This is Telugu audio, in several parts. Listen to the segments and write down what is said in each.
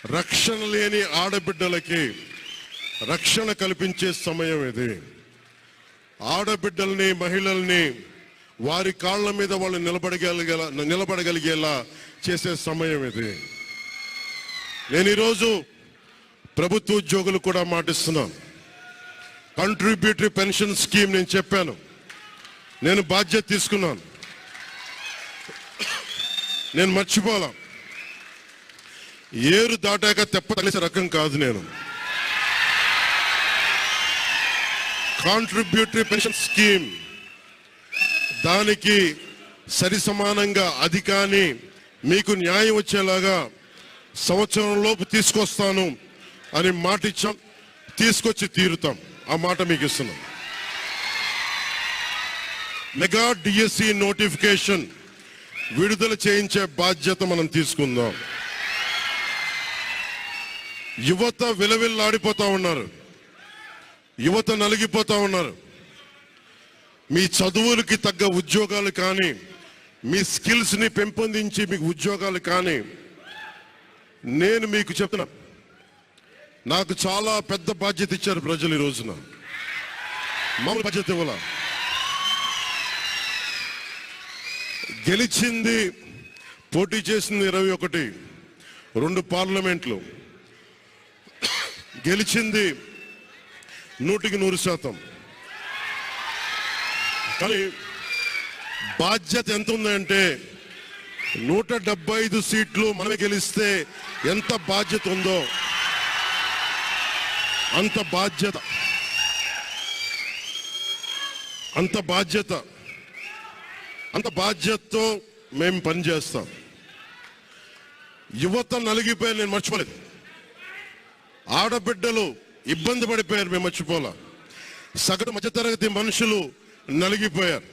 రక్షణ లేని ఆడబిడ్డలకి రక్షణ కల్పించే సమయం ఇది. ఆడబిడ్డల్ని, మహిళల్ని వారి కాళ్ళ మీద వాళ్ళు నిలబడగలిగేలా చేసే సమయం ఇది. నేను ఈరోజు ప్రభుత్వ ఉద్యోగులు కూడా మాటిస్తున్నాను. కంట్రిబ్యూటరీ పెన్షన్ స్కీమ్ నేను చెప్పాను, నేను బాధ్యత తీసుకున్నాను, నేను మర్చిపోలా. ఏరు దాటాక తెప్ప తగిలిసే రకం కాదు నేను. కాంట్రిబ్యూటరీ పెన్షన్ స్కీమ్ దానికి సరి సమానంగా అది కానీ మీకు న్యాయం వచ్చేలాగా సంవత్సరంలోపు తీసుకొస్తాను అని మాట ఇచ్చాం, తీసుకొచ్చి తీరుతాం. ఆ మాట మీకు ఇస్తున్నాం. మెగా డిఎస్సి నోటిఫికేషన్ విడుదల చేయించే బాధ్యత మనం తీసుకుందాం. యువత విలవిల్లాడిపోతా ఉన్నారు, యువత నలిగిపోతా ఉన్నారు. మీ చదువులకి తగ్గ ఉద్యోగాలు కానీ, మీ స్కిల్స్ని పెంపొందించి మీకు ఉద్యోగాలు కానీ, నేను మీకు చెప్తున్నా, నాకు చాలా పెద్ద బాధ్యత ఇచ్చారు ప్రజలు. ఈ రోజున మామూలు బాధ్యత ఇవ్వాల. గెలిచింది, పోటీ చేసింది 21, 2 పార్లమెంట్లు గెలిచింది 100%. కానీ బాధ్యత ఎంత ఉందంటే 175 సీట్లు మనమే గెలిస్తే ఎంత బాధ్యత ఉందో అంత బాధ్యతతో మేము పనిచేస్తాం. యువత నలిగిపోయారు, నేను మర్చిపోలేదు. ఆడబిడ్డలు ఇబ్బంది పడిపోయారు, మేము మర్చిపోలా. సగటు మధ్యతరగతి మనుషులు నలిగిపోయారు.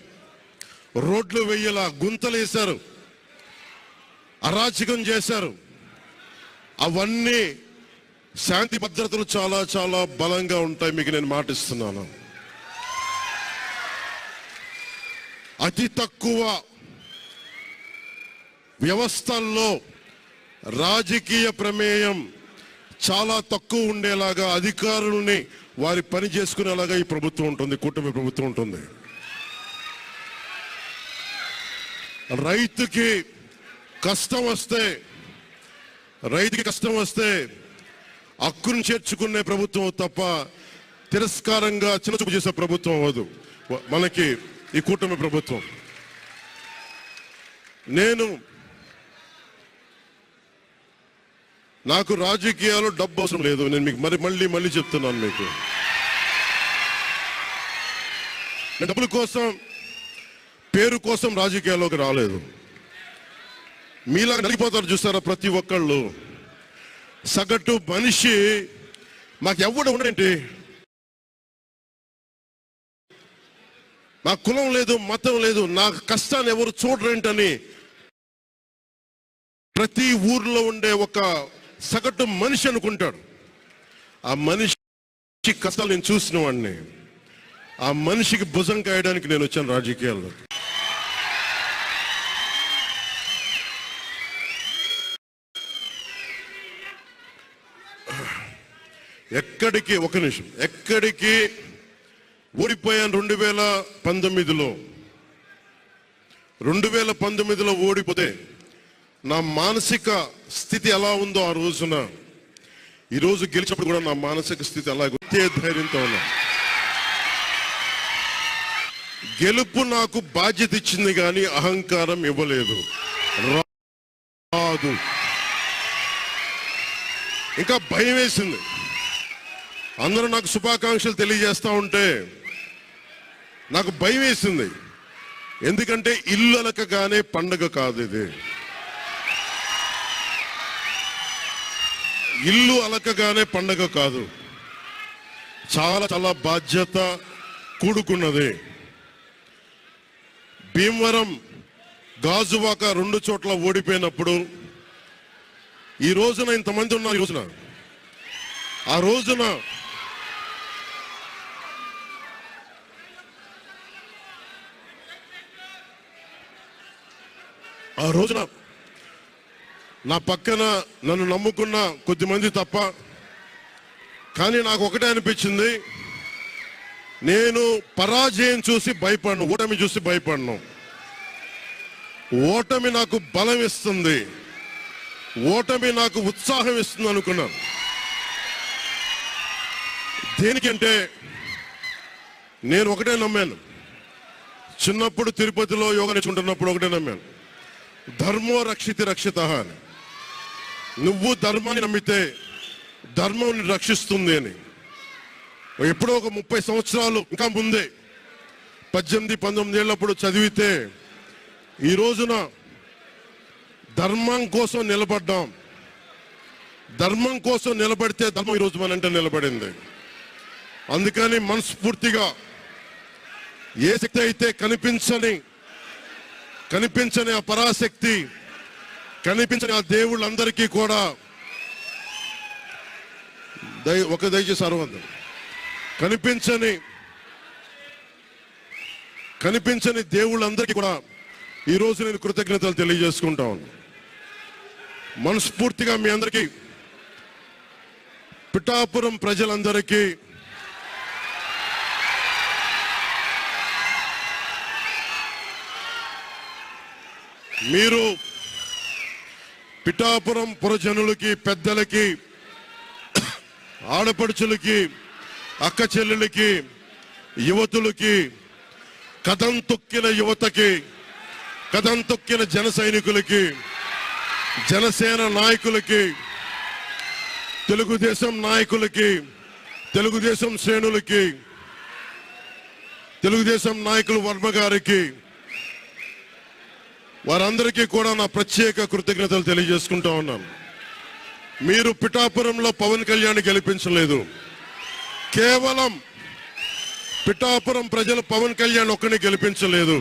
రోడ్లు వెయ్యలా, గుంతలు వేశారు, అరాచకం చేశారు. అవన్నీ శాంతి భద్రతలు చాలా చాలా బలంగా ఉంటాయి, మీకు నేను మాటిస్తున్నాను. అతి తక్కువ వ్యవస్థల్లో రాజకీయ ప్రమేయం చాలా తక్కువ ఉండేలాగా, అధికారుల్ని వారి పని చేసుకునేలాగా ఈ ప్రభుత్వం ఉంటుంది, కూటమి ప్రభుత్వం ఉంటుంది. రైతుకి కష్టం వస్తే హక్కును చేర్చుకునే ప్రభుత్వం తప్ప తిరస్కారంగా చిన్నచూపు చేసే ప్రభుత్వం అవ్వదు మనకి ఈ కూటమి ప్రభుత్వం. నాకు రాజకీయాలు డబ్బు అవసరం లేదు. నేను మీకు మళ్ళీ చెప్తున్నాను, మీకు నేను డబ్బుల కోసం, పేరు కోసం రాజకీయాల్లోకి రాలేదు. మీలా నలిగిపోతారు చూస్తారా ప్రతి ఒక్కళ్ళు. సగటు మనిషి మాకు ఎవడు ఉండేంటి, నా కులం లేదు, మతం లేదు, నా కష్టాన్ని ఎవరు చూడరేంటని ప్రతి ఊర్లో ఉండే ఒక సగటు మనిషి అనుకుంటాడు. ఆ మనిషి కష్టాలు నేను చూసిన వాడిని. ఆ మనిషికి భుజం కాయడానికి నేను వచ్చాను రాజకీయాల్లో. ఎక్కడికి ఓడిపోయాను 2019లో ఓడిపోతే నా మానసిక స్థితి ఎలా ఉందో ఆ రోజున, ఈరోజు గెలిచినప్పుడు కూడా నా మానసిక స్థితి అలాగే ధైర్యంతో ఉన్నా. గెలుపు నాకు బాధ్యత ఇచ్చింది కానీ అహంకారం ఇవ్వలేదు, రాదు. ఇంకా భయం వేసింది. అందరూ నాకు శుభాకాంక్షలు తెలియజేస్తా ఉంటే నాకు భయం వేసింది. ఎందుకంటే ఇల్లు అలకగానే పండగ కాదు ఇది. ఇల్లు అలకగానే పండగ కాదు, చాలా చాలా బాధ్యత కూడుకున్నది. భీమవరం, గాజువాక 2 చోట్ల ఓడిపోయినప్పుడు ఈ రోజున ఇంతమంది ఉన్నారు. ఆ రోజున నా పక్కన నన్ను నమ్ముకున్న కొద్దిమంది తప్ప. కానీ నాకు ఒకటే అనిపించింది, నేను పరాజయం చూసి భయపడను, ఓటమి చూసి భయపడను. ఓటమి నాకు బలం ఇస్తుంది, ఓటమి నాకు ఉత్సాహం ఇస్తుంది అనుకున్నాను. దేనికంటే నేను ఒకటే నమ్మాను. చిన్నప్పుడు తిరుపతిలో యోగా నేర్చుకుంటున్నప్పుడు ఒకటే నమ్మాను, ధర్మో రక్షితి రక్షిత అని. నువ్వు ధర్మాన్ని నమ్మితే ధర్మం రక్షిస్తుంది అని. ఎప్పుడో ఒక 30 సంవత్సరాలు ఇంకా ముందే 18-19 ఏళ్ళప్పుడు చదివితే ఈ రోజున ధర్మం కోసం నిలబడ్డాం. ధర్మం కోసం నిలబడితే ధర్మం ఈరోజు మనంటే నిలబడింది. అందుకని మనస్ఫూర్తిగా ఏ శక్తి అయితే కనిపించని ఆ పరాశక్తి, కనిపించని ఆ దేవుళ్ళందరికీ కూడా దయచేసి అరవద్దు, కనిపించని దేవుళ్ళందరికీ కూడా ఈరోజు నేను కృతజ్ఞతలు తెలియజేసుకుంటా ఉన్నాను. మనస్ఫూర్తిగా మీ అందరికీ, పిఠాపురం ప్రజలందరికీ మీరు పిఠాపురం పురజనులకి, పెద్దలకి, ఆడపడుచులకి, అక్క చెల్లెలకి, యువతులకి, కథం తొక్కిన యువతకి, కథం తొక్కిన జన సైనికులకి, జనసేన నాయకులకి, తెలుగుదేశం నాయకులకి, తెలుగుదేశం శ్రేణులకి, తెలుగుదేశం నాయకులు వర్మ గారికి, వారందరికీ కూడా నా ప్రత్యేక కృతజ్ఞతలు తెలియజేసుకుంటా ఉన్నాను. మీరు పిఠాపురంలో పవన్ కళ్యాణ్ గెలిపించలేదు, కేవలం పిఠాపురం ప్రజలు పవన్ కళ్యాణ్ ఒక్కడిని గెలిపించలేదు,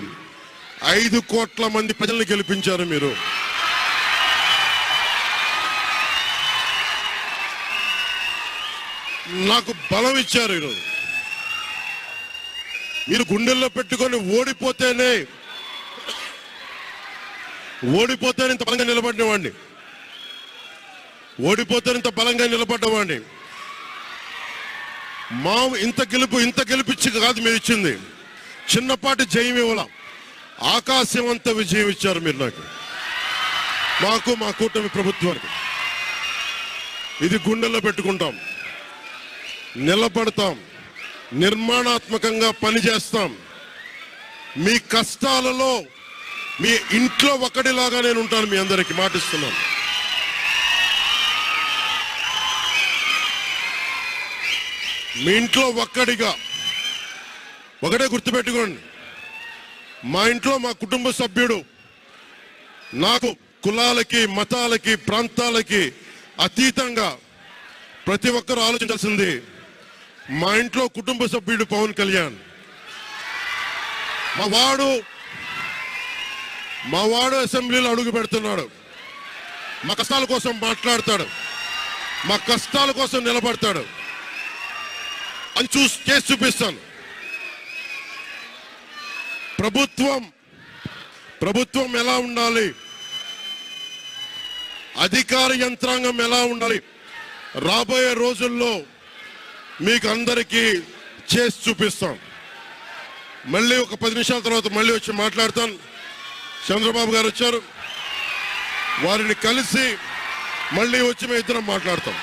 5 కోట్ల మంది ప్రజల్ని గెలిపించారు. మీరు నాకు బలం ఇచ్చారు. ఈరోజు మీరు గుండెల్లో పెట్టుకొని ఓడిపోతేనే ఇంత బలంగా నిలబడినవాడిని, ఇంత బలంగా నిలబడ్డవాడిని. మా ఇంత గెలిపించి కాదు మీరు ఇచ్చింది, చిన్నపాటి జయం ఇవ్వాల, ఆకాశం అంత విజయం ఇచ్చారు మీరు మాకు, మా కూటమి ప్రభుత్వానికి. ఇది గుండెల్లో పెట్టుకుంటాం, నిలబడతాం, నిర్మాణాత్మకంగా పనిచేస్తాం. మీ కష్టాలలో మీ ఇంట్లో ఒకటిలాగా నేను ఉంటాను, మీ అందరికీ మాటిస్తున్నాను. మీ ఇంట్లో ఒక్కడిగా, ఒకటే గుర్తుపెట్టుకోండి, మా ఇంట్లో మా కుటుంబ సభ్యుడు, నాకు కులాలకి, మతాలకి, ప్రాంతాలకి అతీతంగా ప్రతి ఒక్కరూ ఆలోచించాల్సింది, మా ఇంట్లో కుటుంబ సభ్యుడు పవన్ కళ్యాణ్. మా వాడు అసెంబ్లీలో అడుగు పెడుతున్నాడు, మా కష్టాల కోసం మాట్లాడతాడు, మా కష్టాల కోసం నిలబడతాడు అని చేసి చూపిస్తాను. ప్రభుత్వం ఎలా ఉండాలి, అధికార యంత్రాంగం ఎలా ఉండాలి, రాబోయే రోజుల్లో మీకు అందరికీ చేసి చూపిస్తాం. మళ్ళీ ఒక 10 నిమిషాల తర్వాత మళ్ళీ వచ్చి మాట్లాడతాను. చంద్రబాబు గారు వచ్చారు, వారిని కలిసి మళ్ళీ వచ్చి మేము ఇద్దరం మాట్లాడతాం.